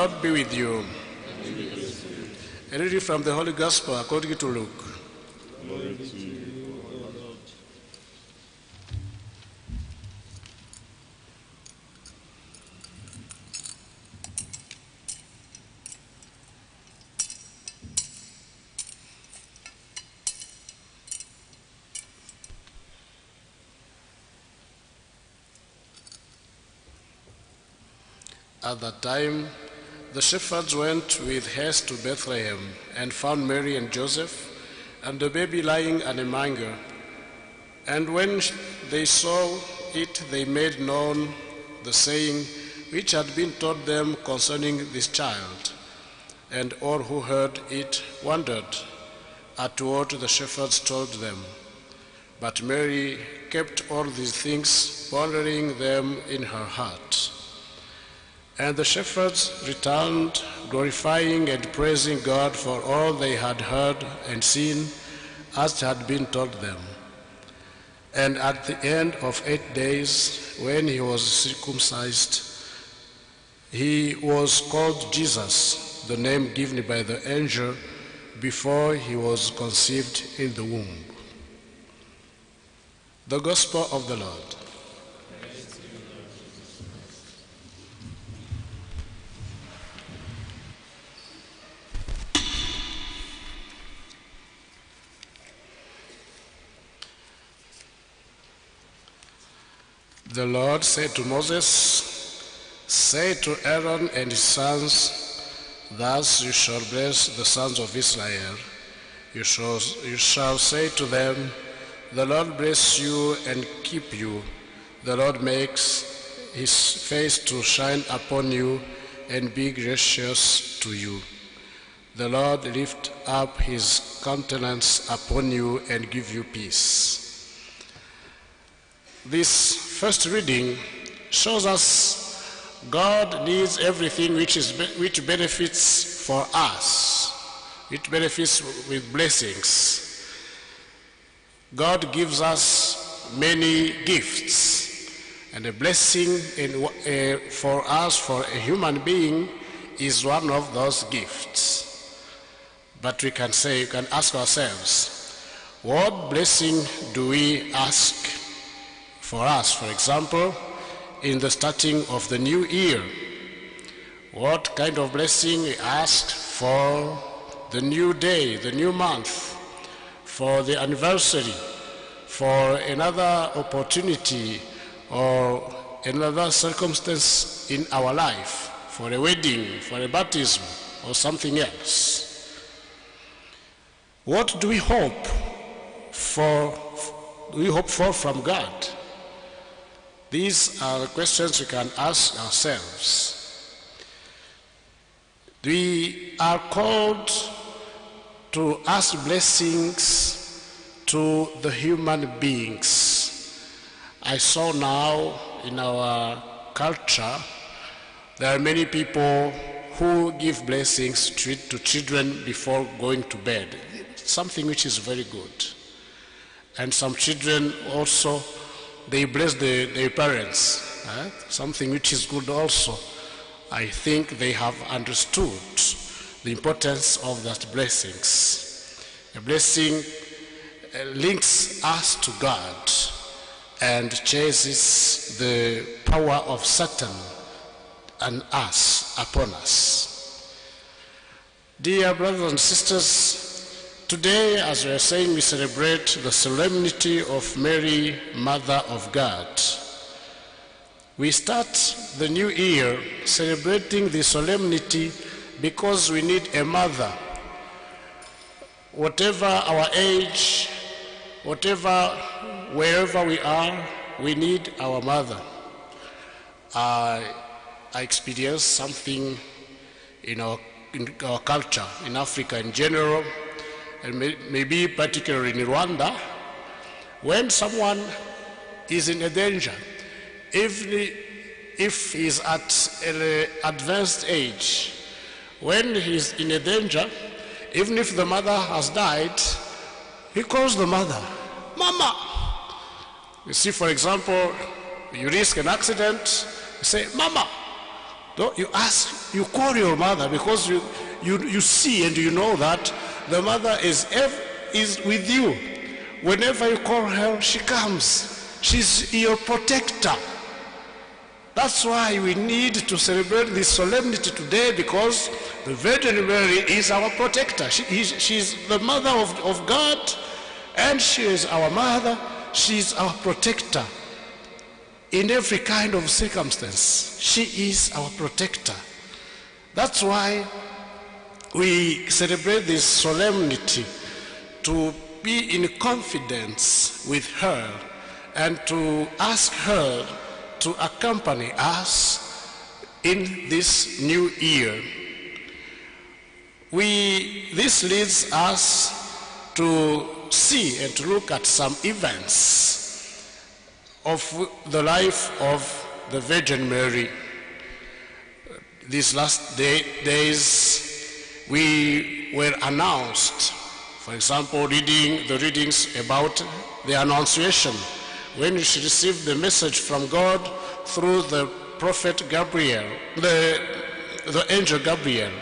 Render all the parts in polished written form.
Lord be with you. A reading from the Holy Gospel according to Luke. Glory to you, O Lord. At that time, the shepherds went with haste to Bethlehem and found Mary and Joseph and the baby lying in a manger. And when they saw it, they made known the saying which had been told them concerning this child. And all who heard it wondered at what the shepherds told them. But Mary kept all these things, pondering them in her heart. And the shepherds returned, glorifying and praising God for all they had heard and seen, as had been told them. And at the end of 8 days, when he was circumcised, he was called Jesus, the name given by the angel before he was conceived in the womb. The Gospel of the Lord. The Lord said to Moses, "Say to Aaron and his sons, thus you shall bless the sons of Israel. You shall say to them, the Lord bless you and keep you. The Lord makes his face to shine upon you and be gracious to you. The Lord lift up his countenance upon you and give you peace." This first reading shows us God needs everything which benefits for us, which benefits with blessings. God gives us many gifts, and a blessing for us, for a human being, is one of those gifts. But we can ask ourselves, what blessing do we ask for us? For example, in the starting of the new year, what kind of blessing we ask for the new day, the new month, for the anniversary, for another opportunity or another circumstance in our life, for a wedding, for a baptism, or something else? What do we hope for? Do we hope for from God? These are questions we can ask ourselves. We are called to ask blessings to the human beings. I saw now in our culture, there are many people who give blessings to children before going to bed, something which is very good. And some children also, they bless their parents, something which is good also. I think they have understood the importance of that blessings. A blessing links us to God and chases the power of Satan and us upon us. Dear brothers and sisters, today, as we are saying, we celebrate the solemnity of Mary, Mother of God. We start the new year celebrating the solemnity because we need a mother. Whatever our age, wherever we are, we need our mother. I experienced something in our culture, in Africa in general, and maybe particularly in Rwanda. When someone is in a danger, if he's at an advanced age, when he's in a danger, even if the mother has died, he calls the mother, "Mama." You see, for example, you risk an accident, you say, "Mama." So you call your mother because you see and you know that the mother is with you. Whenever you call her, she comes. She's your protector. That's why we need to celebrate this solemnity today, because the Virgin Mary is our protector. She's the mother of God, and she is our mother. She's our protector. In every kind of circumstance, she is our protector. That's why we celebrate this solemnity, to be in confidence with her and to ask her to accompany us in this new year. This leads us to see and to look at some events of the life of the Virgin Mary. These last days we were announced, for example, reading the readings about the Annunciation, when she received the message from God through the prophet Gabriel, the angel Gabriel,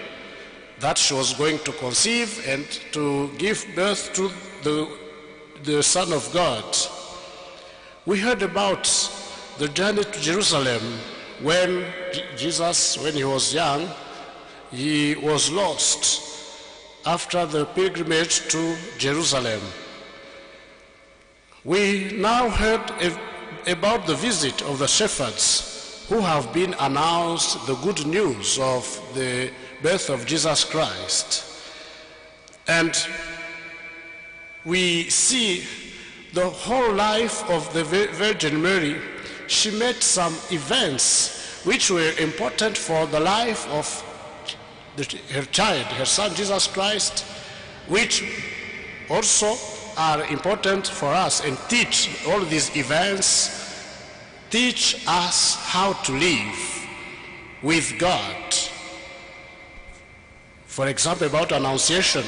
that she was going to conceive and to give birth to the Son of God. We heard about the journey to Jerusalem when Jesus, when he was young, he was lost after the pilgrimage to Jerusalem. We now heard about the visit of the shepherds who have been announced the good news of the birth of Jesus Christ. And we see the whole life of the Virgin Mary. She met some events which were important for the life of her child, her son Jesus Christ, which also are important for us, and teach all these events, teach us how to live with God. For example, about Annunciation,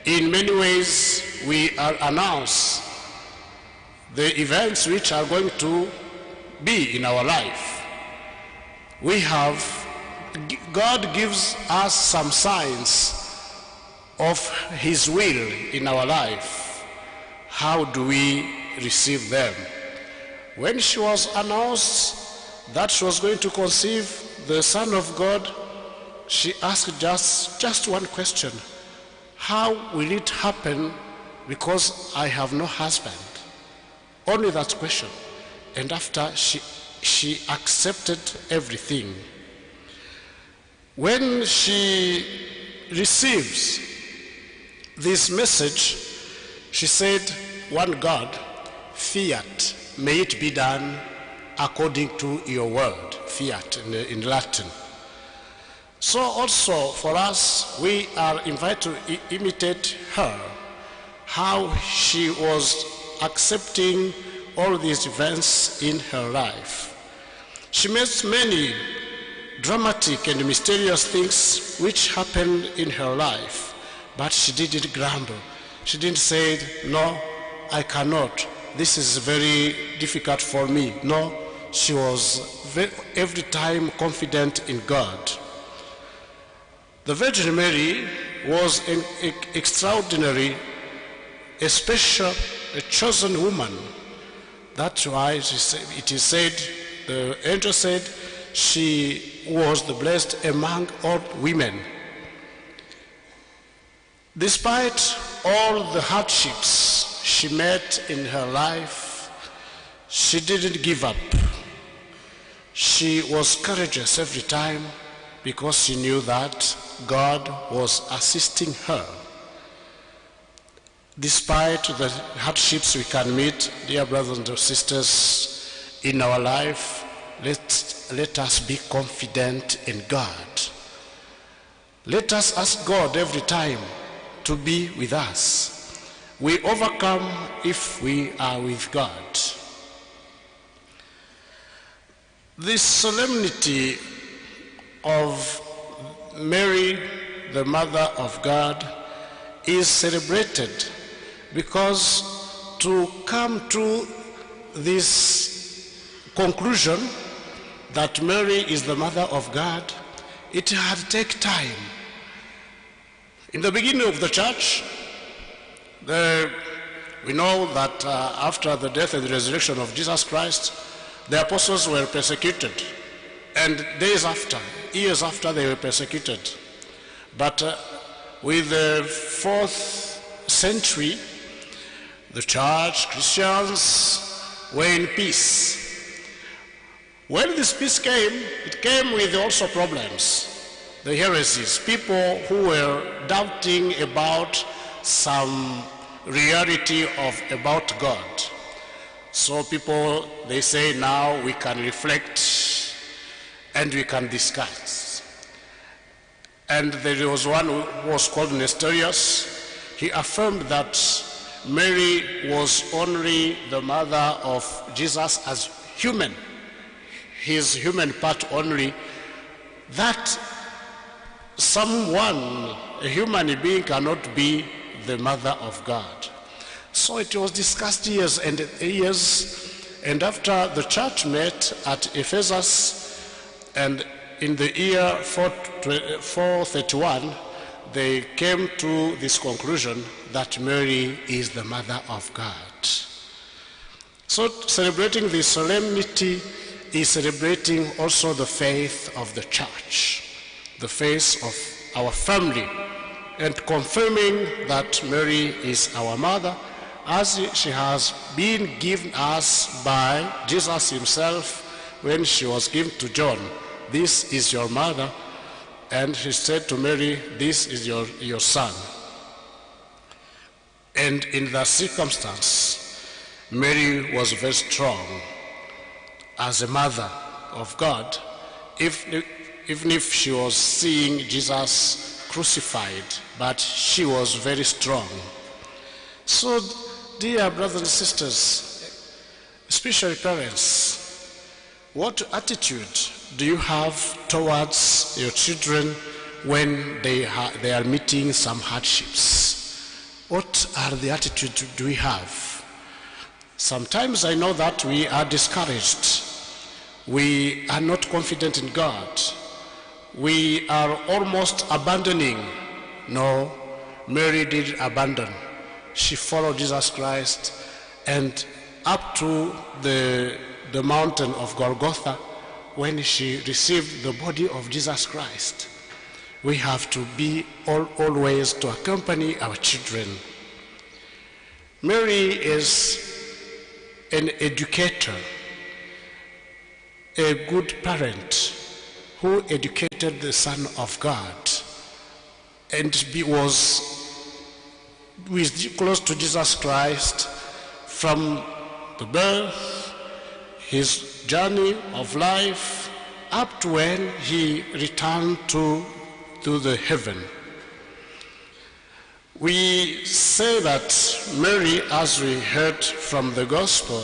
in many ways we are announced the events which are going to be in our life. God gives us some signs of his will in our life. How do we receive them? When she was announced that she was going to conceive the Son of God, she asked just one question: how will it happen, because I have no husband? Only that question. And after, she accepted everything. When she receives this message, she said, "One God, fiat, may it be done according to your word." Fiat in Latin. So also for us, we are invited to imitate her, how she was accepting all these events in her life. She met many dramatic and mysterious things which happened in her life, but she didn't grumble. She didn't say, "No, I cannot. This is very difficult for me." No, she was every time confident in God. The Virgin Mary was an extraordinary, a special, a chosen woman. That's why it is said, the angel said, she was the blessed among all women. Despite all the hardships she met in her life, she didn't give up. She was courageous every time, because she knew that God was assisting her. Despite the hardships we can meet, dear brothers and sisters, in our life, let us be confident in God. Let us ask God every time to be with us. We overcome if we are with God. This solemnity of Mary, the Mother of God, is celebrated because to come to this conclusion that Mary is the mother of God, it had taken time. In the beginning of the church, we know that after the death and the resurrection of Jesus Christ, the apostles were persecuted. And days after, years after, they were persecuted. But with the 4th century, the church, Christians, were in peace. When this peace came, it came with also problems. The heresies, people who were doubting about some reality about God. So people, they say now we can reflect and we can discuss. And there was one who was called Nestorius. He affirmed that Mary was only the mother of Jesus as human, his human part only, that someone, a human being, cannot be the mother of God. So it was discussed years and years, and after the church met at Ephesus, and in the year 431, they came to this conclusion that Mary is the mother of God. So celebrating this solemnity is celebrating also the faith of the church, the faith of our family, and confirming that Mary is our mother, as she has been given us by Jesus himself when she was given to John. This is your mother. And he said to Mary, this is your son. And in that circumstance, Mary was very strong as a mother of God, even if she was seeing Jesus crucified, but she was very strong. So, dear brothers and sisters, especially parents, what attitude do you have towards your children when they are meeting some hardships? What are the attitudes do we have? Sometimes I know that we are discouraged. We are not confident in God. We are almost abandoning. No, Mary did abandon. She followed Jesus Christ, and up to the mountain of Golgotha, when she received the body of Jesus Christ. We have to be always to accompany our children. Mary is an educator, a good parent who educated the Son of God, and was close to Jesus Christ from the birth, his journey of life, up to when he returned to the heaven. We say that Mary, as we heard from the gospel,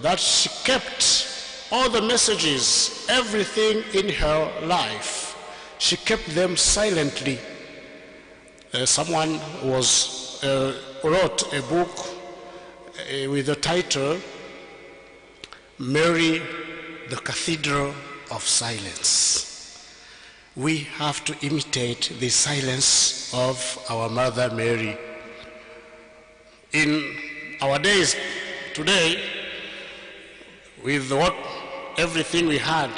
that she kept all the messages, everything in her life, she kept them silently. Someone wrote a book with the title, Mary, the Cathedral of Silence. We have to imitate the silence of our Mother Mary. In our days today, with everything we had,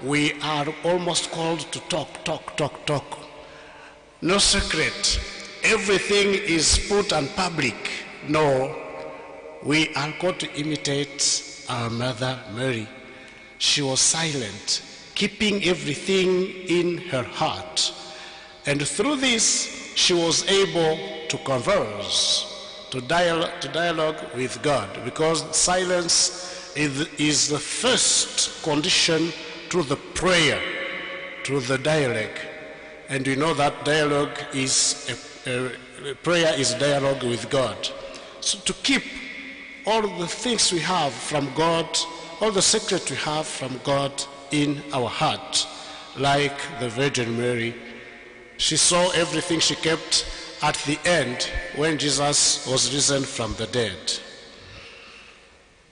we are almost called to talk. No secret. Everything is put on public. No, we are called to imitate our Mother Mary. She was silent, keeping everything in her heart. And through this, she was able to converse, to dialogue with God, because silence is the first condition to the prayer, to the dialogue. And we know that dialogue is prayer is dialogue with God. So to keep all the things we have from God, all the secret we have from God in our heart, like the Virgin Mary, she saw everything she kept at the end when Jesus was risen from the dead.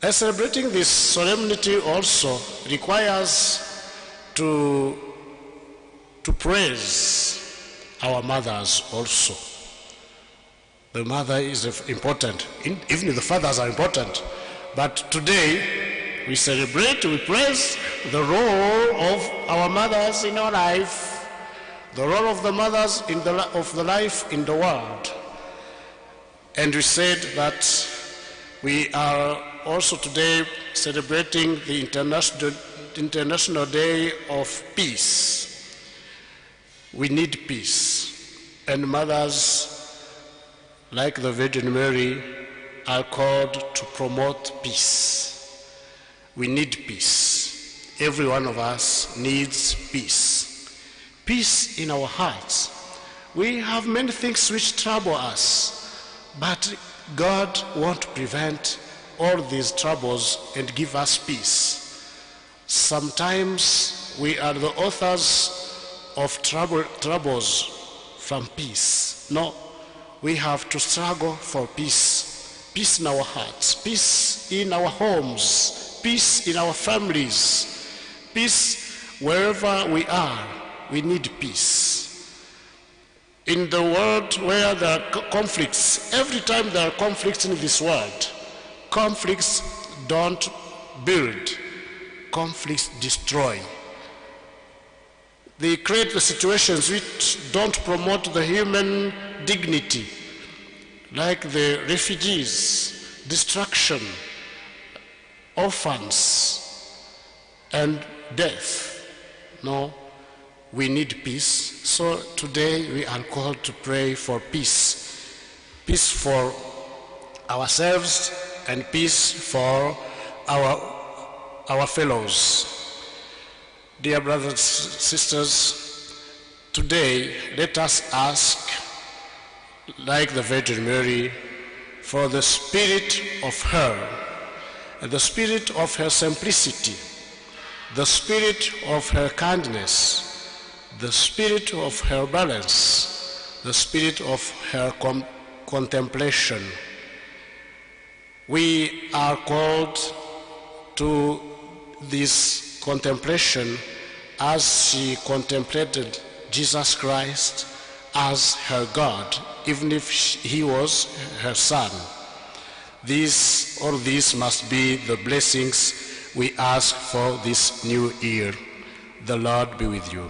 And celebrating this solemnity also requires to praise our mothers also. The mother is important, even the fathers are important. But today we celebrate, we praise the role of our mothers in our life, the role of the mothers in the life in the world. And we said that we are also today celebrating the International Day of Peace. We need peace, and mothers like the Virgin Mary are called to promote peace. We need peace. Every one of us needs peace. Peace in our hearts. We have many things which trouble us, but God wants to prevent all these troubles and give us peace. Sometimes we are the authors of troubles from peace. No, we have to struggle for peace. Peace in our hearts, peace in our homes, peace in our families, peace wherever we are. We need peace. In the world where there are conflicts, every time there are conflicts in this world, conflicts don't build, conflicts destroy. They create the situations which don't promote the human dignity, like the refugees, destruction, orphans, and death. No, we need peace. So today we are called to pray for peace. Peace for ourselves and peace for our fellows. Dear brothers and sisters, today let us ask, like the Virgin Mary, for the spirit of her, and the spirit of her simplicity, the spirit of her kindness, the spirit of her balance, the spirit of her contemplation. We are called to this contemplation as she contemplated Jesus Christ as her God, even if he was her son. All these must be the blessings we ask for this new year. The Lord be with you.